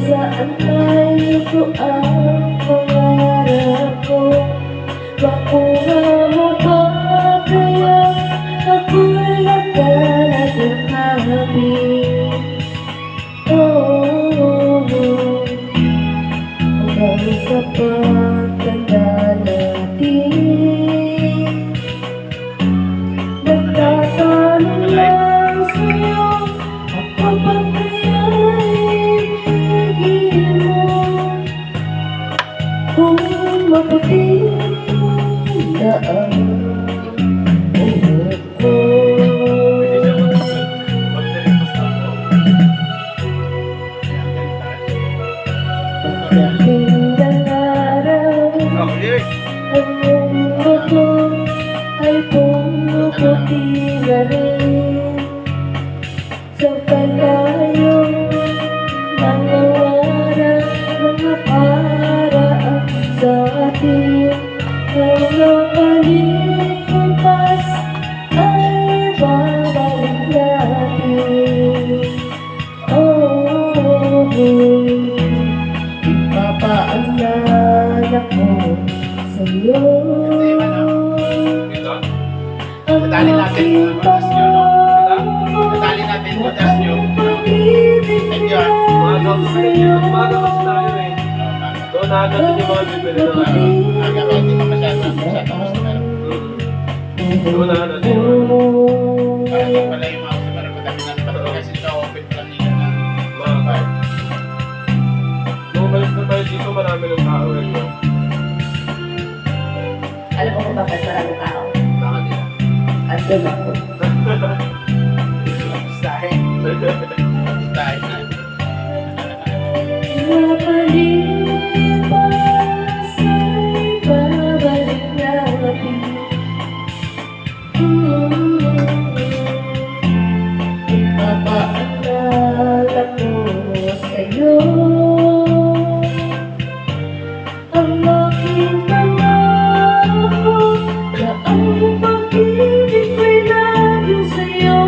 Saan ay ito ang pangarap ko? Makuha mo ba kaya ako'y nagkalat ng hangin? Hanggang sa pagtanda natin, nagtatanong lang sa'yo, ako ba kaya'y ibigin mo? Kung maputing daan buhok ko, pagdating araw, ang mundo ko ay pumuputi na rin. Sabay tayong mga waran, mga paraan sa atin. Ang nakalipas ay babalik natin. Ipapaalala ko sa'yo ang aking Natali natin butas nyo. pag-ibig na sa'yo. Umaga kasi tayo eh. Doon natin yung mga bibili na ano. Aga ba, hindi ko masyado customer. Doon natin. Parang yung pala yung mga customer. Madami na naman kasi ito open pa lang nila na mga bar. Nung umalis na tayo dito, marami ng tao eh. Alam mo kung bakit maraming tao? Bakit nila? Andun ako. Stahin. Stahin na. Nakalipas ay babalik natin. Ipapaalala ko sa'yo ang aking pangako na ang pag-ibig ko'y laging sa'yo.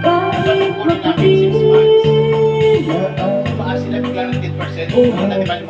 Kahit maputing na ang Baka sila bigla ng 10%. Ano natin ba yung